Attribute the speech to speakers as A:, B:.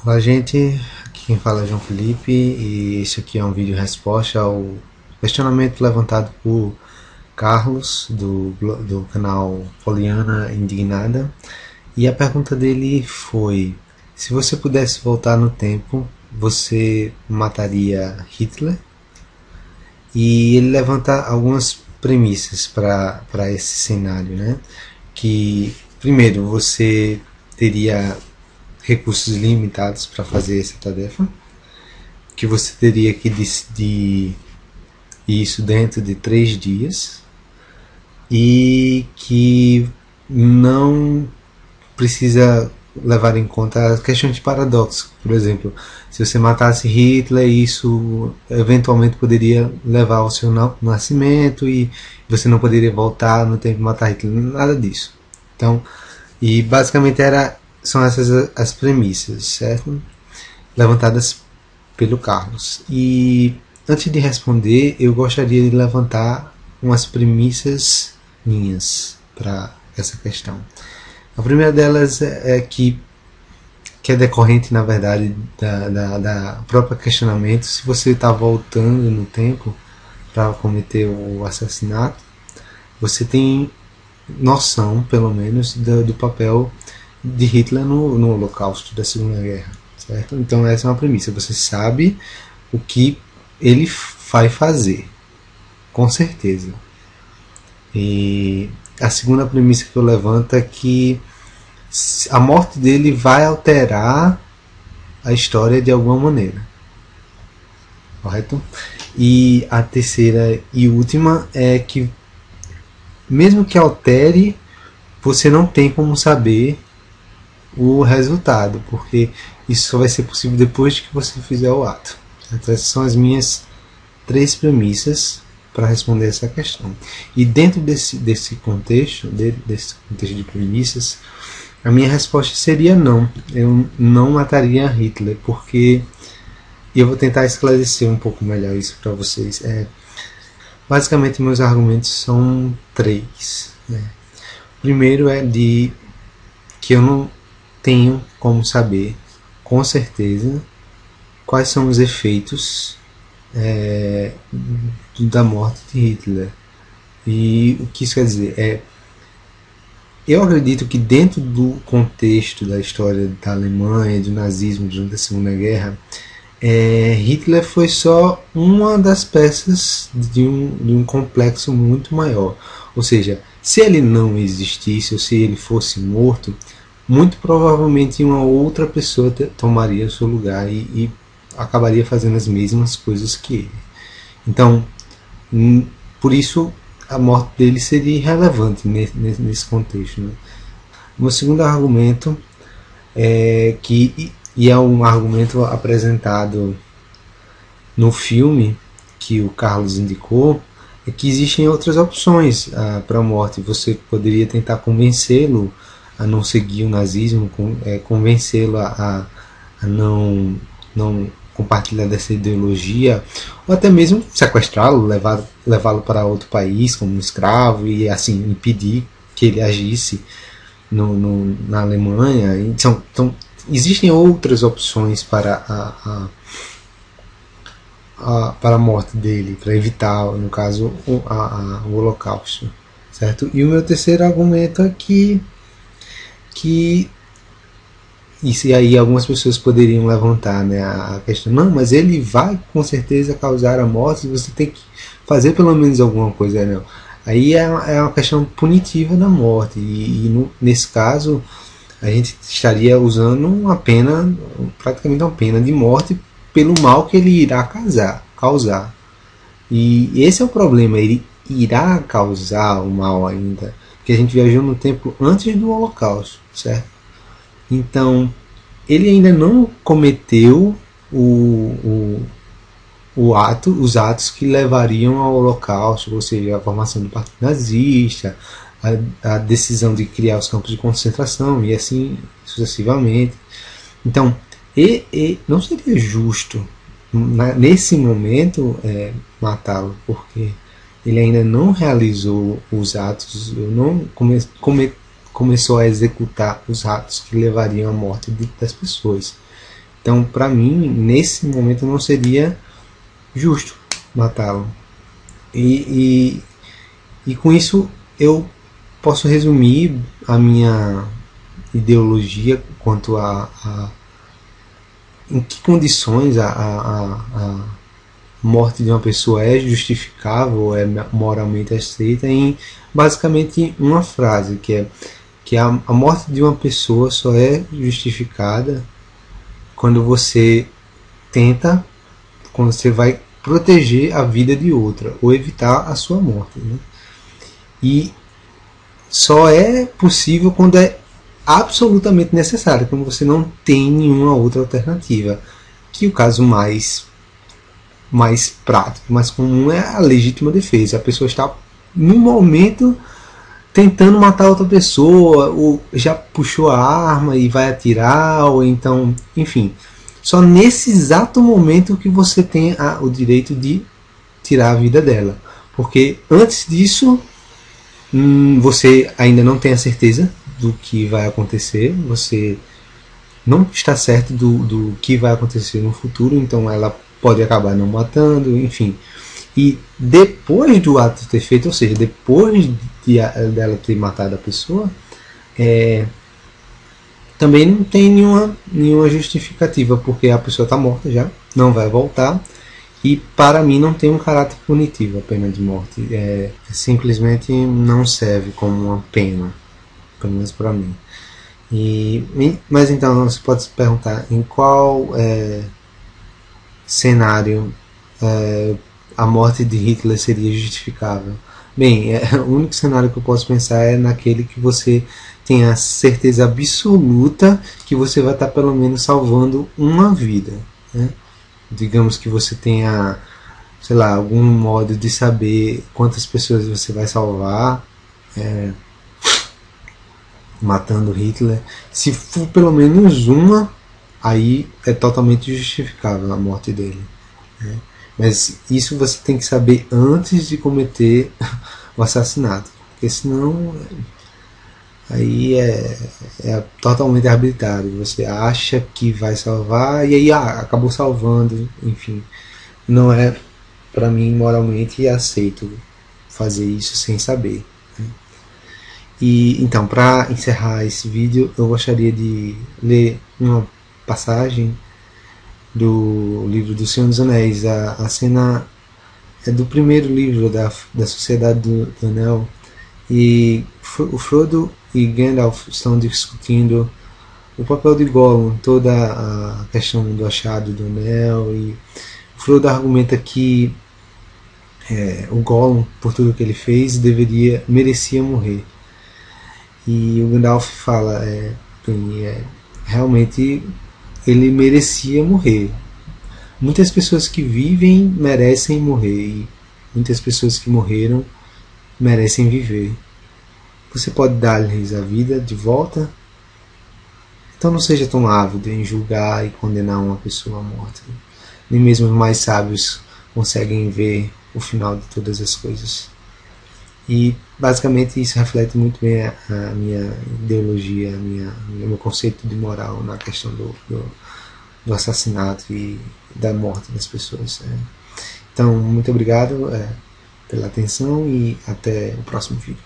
A: Olá, gente, aqui quem fala é João Felipe e este aqui é um vídeo resposta ao questionamento levantado por Carlos do canal Poliana Indignada, e a pergunta dele foi: se você pudesse voltar no tempo, você mataria Hitler? E ele levanta algumas premissas para esse cenário, né? Que primeiro você teria recursos limitados para fazer essa tarefa, que você teria que decidir isso dentro de 3 dias e que não precisa levar em conta as questões de paradoxo. Por exemplo, se você matasse Hitler, isso eventualmente poderia levar ao seu nascimento e você não poderia voltar no tempo e matar Hitler. Nada disso. Então, e basicamente são essas as premissas, certo? Levantadas pelo Carlos. E antes de responder, eu gostaria de levantar umas premissas minhas para essa questão. A primeira delas é que é decorrente, na verdade, da própria questionamento. Se você está voltando no tempo para cometer o assassinato, você tem noção, pelo menos, do papel de Hitler no Holocausto da Segunda Guerra, certo? Então essa é uma premissa. Você sabe o que ele vai fazer, com certeza. E a segunda premissa que eu levanto é que a morte dele vai alterar a história de alguma maneira, correto? E a terceira e última é que, mesmo que altere, você não tem como saber o resultado, porque isso só vai ser possível depois que você fizer o ato. Então essas são as minhas 3 premissas para responder essa questão. E dentro desse contexto de premissas, a minha resposta seria não. Eu não mataria Hitler, porque eu vou tentar esclarecer um pouco melhor isso para vocês. Basicamente, meus argumentos são 3. Né? O primeiro é de que eu não tenho como saber com certeza quais são os efeitos da morte de Hitler. E o que isso quer dizer? Eu acredito que dentro do contexto da história da Alemanha, do nazismo durante a Segunda Guerra, Hitler foi só uma das peças de um complexo muito maior. Ou seja, se ele não existisse ou se ele fosse morto, muito provavelmente uma outra pessoa tomaria o seu lugar e acabaria fazendo as mesmas coisas que ele. Então, por isso a morte dele seria irrelevante nesse contexto. Né? O meu segundo argumento é que, e é um argumento apresentado no filme que o Carlos indicou, é que existem outras opções para a morte. Você poderia tentar convencê-lo a não seguir o nazismo, convencê-lo a não compartilhar dessa ideologia, ou até mesmo sequestrá-lo, levá-lo para outro país como um escravo e assim impedir que ele agisse na Alemanha. Então existem outras opções para a morte dele, para evitar, no caso, o Holocausto, certo? E o meu terceiro argumento é que isso aí algumas pessoas poderiam levantar, né, a questão, não, mas ele vai com certeza causar a morte, você tem que fazer pelo menos alguma coisa. Não. Aí é uma questão punitiva da morte, nesse caso a gente estaria usando uma pena, praticamente uma pena de morte pelo mal que ele irá causar. E esse é o problema, ele irá causar o mal ainda, porque a gente viajou no tempo antes do Holocausto, certo? Então, ele ainda não cometeu os atos que levariam ao Holocausto, ou seja, a formação do Partido Nazista, a decisão de criar os campos de concentração e assim sucessivamente. Então, não seria justo nesse momento matá-lo, porque ele ainda não realizou os atos, não começou a executar os atos que levariam à morte das pessoas. Então, para mim, nesse momento não seria justo matá-lo. E com isso eu posso resumir a minha ideologia quanto a em que condições a morte de uma pessoa é justificável, é moralmente aceita, em basicamente uma frase, que a morte de uma pessoa só é justificada quando você tenta, quando você vai proteger a vida de outra ou evitar a sua morte, né? E só é possível quando é absolutamente necessário, quando você não tem nenhuma outra alternativa. Que o caso mais prático, mais comum é a legítima defesa. A pessoa está no momento tentando matar outra pessoa, ou já puxou a arma e vai atirar, ou então, enfim, só nesse exato momento que você tem o direito de tirar a vida dela. Porque antes disso, você ainda não tem a certeza do que vai acontecer, você não está certo do que vai acontecer no futuro, então ela pode acabar não matando, enfim. E depois do ato ter feito, ou seja, depois dela ter matado a pessoa, também não tem nenhuma justificativa, porque a pessoa está morta já, não vai voltar, e para mim não tem um caráter punitivo a pena de morte. Simplesmente não serve como uma pena, pelo menos para mim. Mas então você pode se perguntar em qual cenário a morte de Hitler seria justificável. Bem, o único cenário que eu posso pensar é naquele que você tem a certeza absoluta que você vai estar pelo menos salvando uma vida, né? Digamos que você tenha, sei lá, algum modo de saber quantas pessoas você vai salvar matando Hitler. Se for pelo menos uma, aí é totalmente justificável a morte dele, né? Mas isso você tem que saber antes de cometer o assassinato, porque senão aí é totalmente arbitrário. Você acha que vai salvar e aí acabou salvando, enfim. Não é, para mim, moralmente aceito fazer isso sem saber, né? E então, para encerrar esse vídeo, eu gostaria de ler uma passagem do livro do Senhor dos Anéis. A cena é do primeiro livro da Sociedade do Anel, e o Frodo e Gandalf estão discutindo o papel de Gollum, toda a questão do achado do Anel, e o Frodo argumenta que o Gollum, por tudo que ele fez, merecia morrer. E o Gandalf fala, realmente ele merecia morrer. Muitas pessoas que vivem merecem morrer, e muitas pessoas que morreram merecem viver. Você pode dar-lhes a vida de volta? Então não seja tão ávido em julgar e condenar uma pessoa morta. Nem mesmo os mais sábios conseguem ver o final de todas as coisas. E basicamente isso reflete muito bem a minha ideologia, o meu conceito de moral na questão do assassinato e da morte das pessoas. Então, muito obrigado pela atenção e até o próximo vídeo.